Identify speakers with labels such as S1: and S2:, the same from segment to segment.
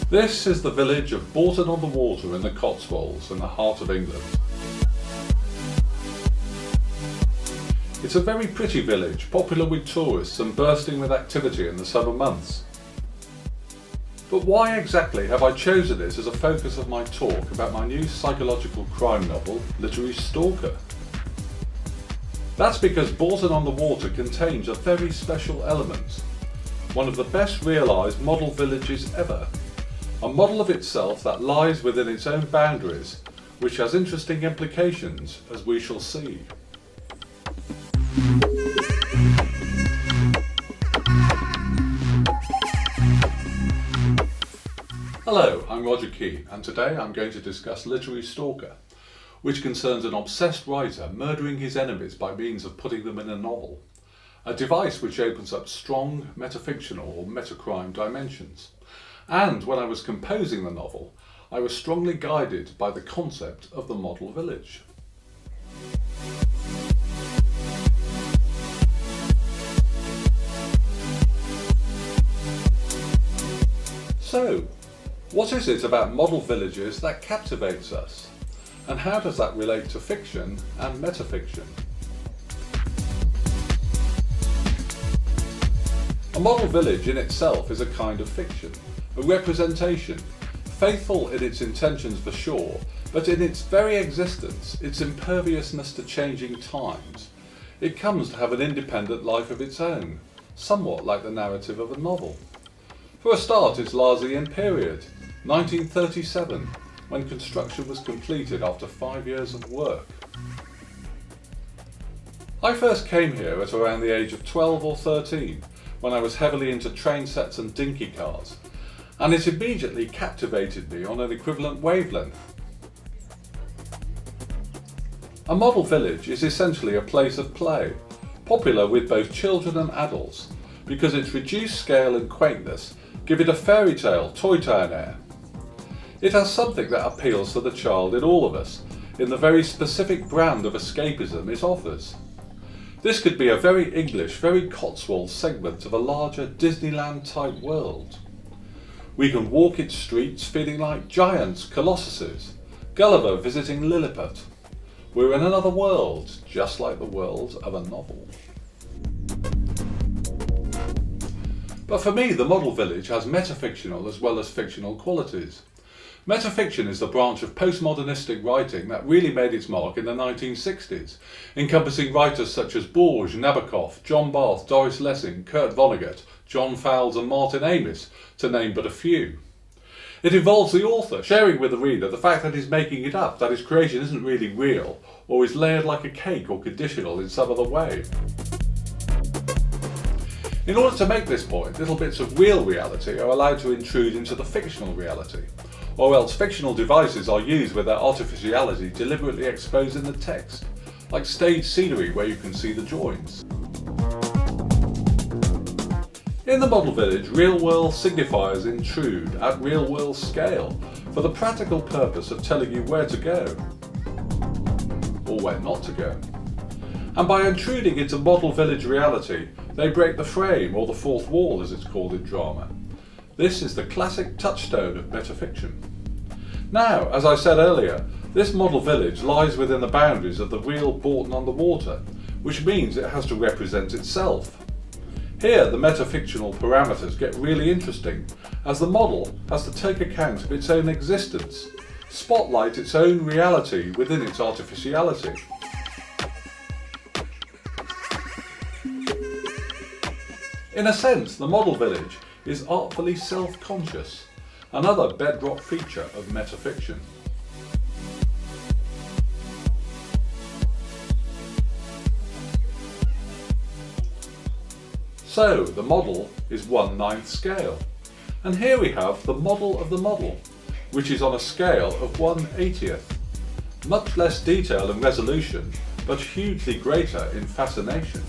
S1: This is the village of Bourton-on-the-Water in the Cotswolds in the heart of England. It's a very pretty village, popular with tourists and bursting with activity in the summer months. But why exactly have I chosen it as a focus of my talk about my new psychological crime novel, Literary Stalker? That's because Bourton-on-the-Water contains a very special element, one of the best realised model villages ever. A model of itself that lies within its own boundaries, which has interesting implications, as we shall see. Hello, I'm Roger Keane, and today I'm going to discuss Literary Stalker, which concerns an obsessed writer murdering his enemies by means of putting them in a novel, a device which opens up strong metafictional or metacrime dimensions. And when I was composing the novel, I was strongly guided by the concept of the model village. So, what is it about model villages that captivates us? And how does that relate to fiction and metafiction? A model village in itself is a kind of fiction. A representation, faithful in its intentions for sure, but in its very existence, its imperviousness to changing times, it comes to have an independent life of its own, somewhat like the narrative of a novel. For a start, it's largely in period, 1937, when construction was completed after 5 years of work. I first came here at around the age of 12 or 13, when I was heavily into train sets and dinky cars, and it immediately captivated me on an equivalent wavelength. A model village is essentially a place of play, popular with both children and adults, because its reduced scale and quaintness give it a fairy tale, toy town air. It has something that appeals to the child in all of us, in the very specific brand of escapism it offers. This could be a very English, very Cotswold segment of a larger Disneyland-type world. We can walk its streets feeling like giants, colossuses, Gulliver visiting Lilliput. We're in another world, just like the world of a novel. But for me, the model village has metafictional as well as fictional qualities. Metafiction is the branch of postmodernistic writing that really made its mark in the 1960s, encompassing writers such as Borges, Nabokov, John Barth, Doris Lessing, Kurt Vonnegut, John Fowles and Martin Amis, to name but a few. It involves the author sharing with the reader the fact that he's making it up, that his creation isn't really real, or is layered like a cake or conditional in some other way. In order to make this point, little bits of real reality are allowed to intrude into the fictional reality, or else fictional devices are used with their artificiality deliberately exposed in the text, like stage scenery where you can see the joins. In the model village, real-world signifiers intrude at real-world scale for the practical purpose of telling you where to go, or where not to go. And by intruding into model village reality, they break the frame, or the fourth wall as it's called in drama. This is the classic touchstone of metafiction. Now, as I said earlier, this model village lies within the boundaries of the real Bourton-on-the-Water, which means it has to represent itself. Here, the metafictional parameters get really interesting, as the model has to take account of its own existence, spotlight its own reality within its artificiality. In a sense, the model village is artfully self-conscious, another bedrock feature of metafiction. So, the model is 1/9 scale. And here we have the model of the model, which is on a scale of 1/80th. Much less detail and resolution, but hugely greater in fascination.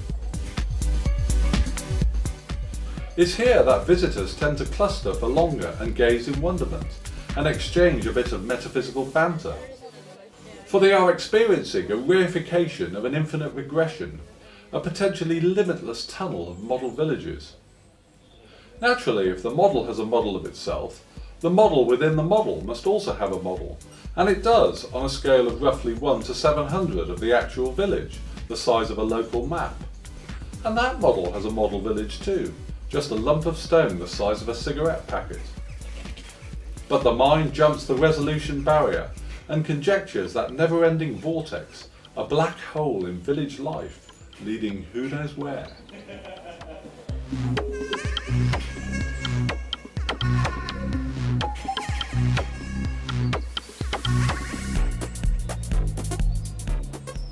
S1: It's here that visitors tend to cluster for longer and gaze in wonderment, and exchange a bit of metaphysical banter. For they are experiencing a reification of an infinite regression, a potentially limitless tunnel of model villages. Naturally, if the model has a model of itself, The model within the model must also have a model, and it does on a scale of roughly 1 to 700 of the actual village, the size of a local map. And that model has a model village too, just a lump of stone the size of a cigarette packet. But the mind jumps the resolution barrier and conjectures that never-ending vortex, a black hole in village life, leading who knows where.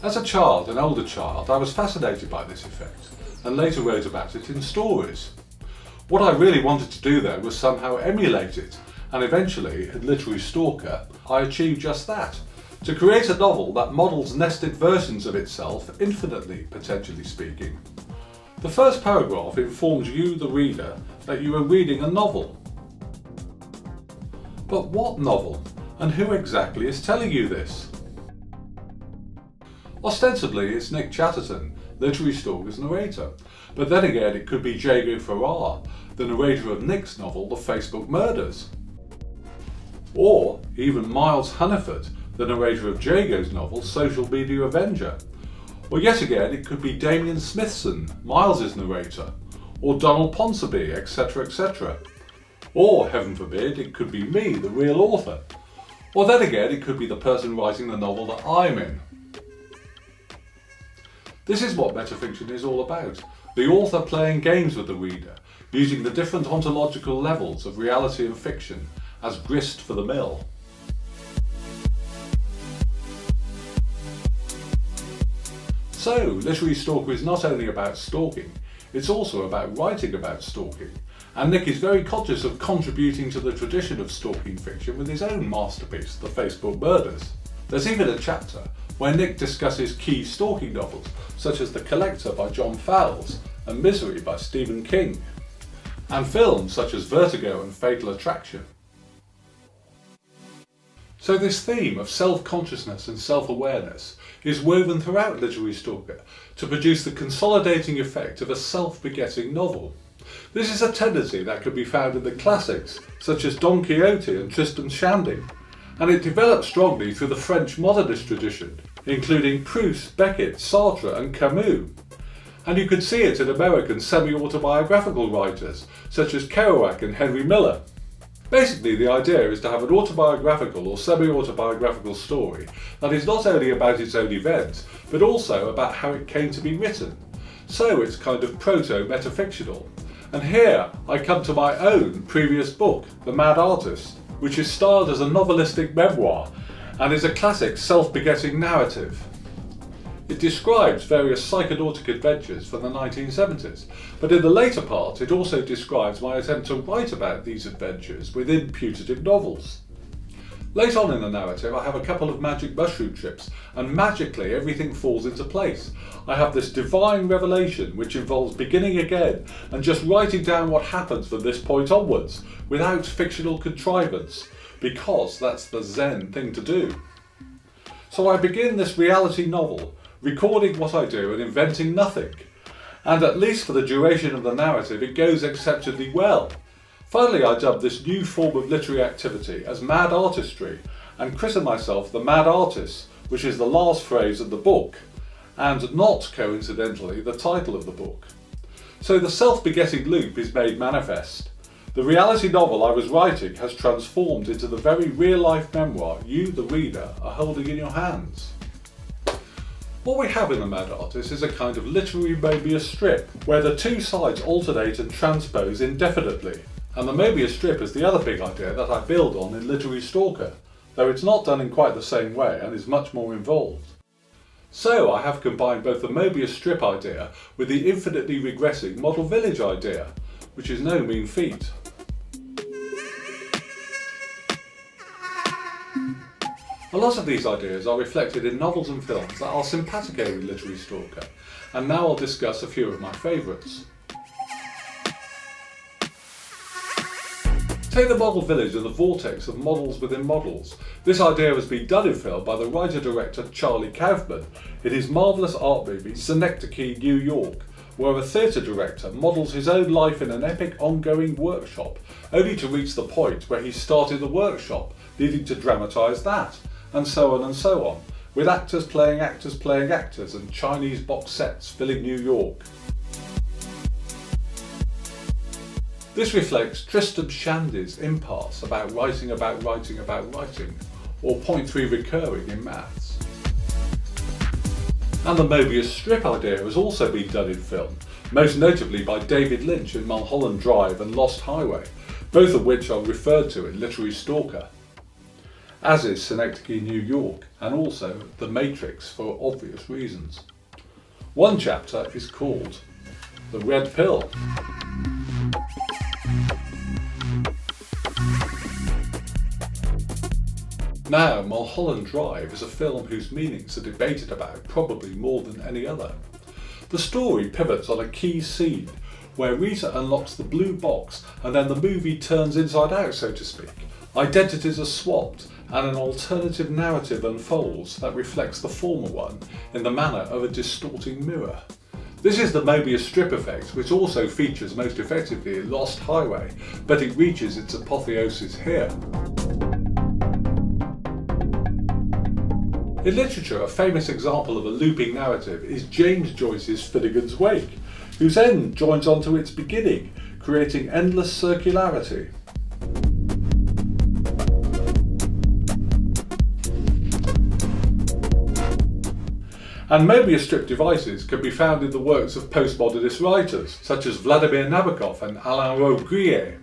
S1: As a child, an older child, I was fascinated by this effect, and later wrote about it in stories. What I really wanted to do though was somehow emulate it, and eventually, in Literary Stalker, I achieved just that, to create a novel that models nested versions of itself infinitely, potentially speaking. The first paragraph informs you, the reader, that you are reading a novel. But what novel? And who exactly is telling you this? Ostensibly, it's Nick Chatterton, Literary Stalker's narrator, but then again it could be Jago Farrar, the narrator of Nick's novel The Facebook Murders. Or even Miles Hunniford, the narrator of Jago's novel Social Media Avenger. Or yet again it could be Damien Smithson, Miles's narrator, or Donald Ponsonby, etc., etc. Or, heaven forbid, it could be me, the real author. Or then again it could be the person writing the novel that I'm in. This is what metafiction is all about, the author playing games with the reader, using the different ontological levels of reality and fiction as grist for the mill. So, Literary Stalker is not only about stalking, it's also about writing about stalking, and Nick is very conscious of contributing to the tradition of stalking fiction with his own masterpiece, The Facebook Murders. There's even a chapter where Nick discusses key stalking novels, such as The Collector by John Fowles and Misery by Stephen King, and films such as Vertigo and Fatal Attraction. So this theme of self-consciousness and self-awareness is woven throughout Literary Stalker to produce the consolidating effect of a self-begetting novel. This is a tendency that can be found in the classics, such as Don Quixote and Tristram Shandy, and it developed strongly through the French modernist tradition, including Proust, Beckett, Sartre and Camus. And you could see it in American semi-autobiographical writers, such as Kerouac and Henry Miller. Basically, the idea is to have an autobiographical or semi-autobiographical story that is not only about its own events, but also about how it came to be written. So it's kind of proto-metafictional. And here I come to my own previous book, The Mad Artist, which is styled as a novelistic memoir and is a classic self-begetting narrative. It describes various psychodautic adventures from the 1970s, but in the later part it also describes my attempt to write about these adventures within putative novels. Late on in the narrative I have a couple of magic mushroom trips, and magically everything falls into place. I have this divine revelation which involves beginning again and just writing down what happens from this point onwards, without fictional contrivance, because that's the Zen thing to do. So I begin this reality novel, recording what I do and inventing nothing. And at least for the duration of the narrative it goes exceptionally well. Finally I dubbed this new form of literary activity as mad artistry and christened myself the Mad Artist, which is the last phrase of the book, and not coincidentally the title of the book. So the self-begetting loop is made manifest. The reality novel I was writing has transformed into the very real-life memoir you, the reader, are holding in your hands. What we have in The Mad Artist is a kind of literary Möbius strip, where the two sides alternate and transpose indefinitely. And the Möbius strip is the other big idea that I build on in Literary Stalker, though it's not done in quite the same way and is much more involved. So I have combined both the Möbius strip idea with the infinitely regressing model village idea, which is no mean feat. A lot of these ideas are reflected in novels and films that are simpatico with Literary Stalker, and now I'll discuss a few of my favourites. Take the model village and the vortex of models within models. This idea has been done in film by the writer-director Charlie Kaufman in his marvellous art movie Synecdoche, New York, where a theatre director models his own life in an epic ongoing workshop, only to reach the point where he started the workshop, needing to dramatise that, and so on, with actors playing actors and Chinese box sets filling New York. This reflects Tristram Shandy's impasse about writing, or point 3 recurring in maths. And the Möbius strip idea has also been done in film, most notably by David Lynch in Mulholland Drive and Lost Highway, both of which are referred to in Literary Stalker, as is Synecdoche, New York, and also The Matrix for obvious reasons. One chapter is called The Red Pill. Now, Mulholland Drive is a film whose meanings are debated about probably more than any other. The story pivots on a key scene where Rita unlocks the blue box and then the movie turns inside out, so to speak. Identities are swapped and an alternative narrative unfolds that reflects the former one in the manner of a distorting mirror. This is the Möbius strip effect, which also features most effectively in Lost Highway, but it reaches its apotheosis here. In literature, a famous example of a looping narrative is James Joyce's Finnegans Wake, whose end joins onto its beginning, creating endless circularity. And Möbius strip devices can be found in the works of postmodernist writers, such as Vladimir Nabokov and Alain Robbe-Grillet.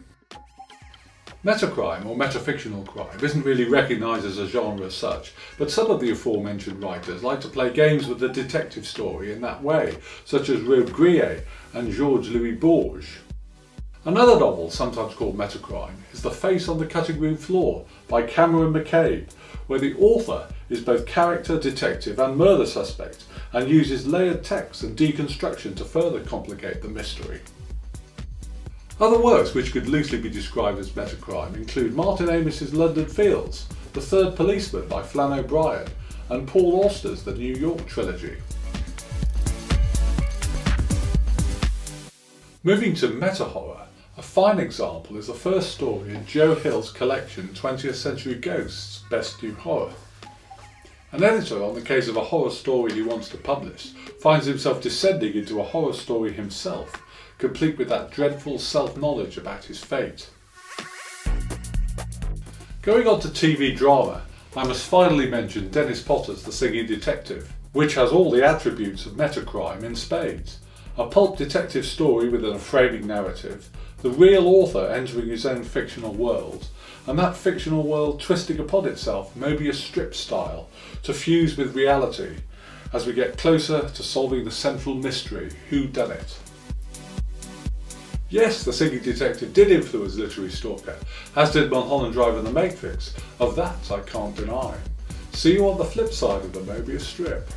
S1: Metacrime, or metafictional crime, isn't really recognised as a genre as such, but some of the aforementioned writers like to play games with the detective story in that way, such as Robbe-Grillet and Jorge Luis Borges. Another novel, sometimes called metacrime, is The Face on the Cutting Room Floor by Cameron McCabe, where the author is both character, detective and murder suspect, and uses layered text and deconstruction to further complicate the mystery. Other works which could loosely be described as metacrime include Martin Amis's London Fields, The Third Policeman by Flann O'Brien, and Paul Auster's The New York Trilogy. Moving to meta-horror, a fine example is the first story in Joe Hill's collection 20th Century Ghosts, Best New Horror. An editor, on the case of a horror story he wants to publish, finds himself descending into a horror story himself, complete with that dreadful self-knowledge about his fate. Going on to TV drama, I must finally mention Dennis Potter's The Singing Detective, which has all the attributes of metacrime in spades. A pulp detective story within a framing narrative, the real author entering his own fictional world, and that fictional world twisting upon itself Möbius strip style to fuse with reality as we get closer to solving the central mystery, who done it. Yes, The Singing Detective did influence Literary Stalker, as did Mulholland Drive and The Matrix. Of that I can't deny. See you on the flip side of the Möbius strip.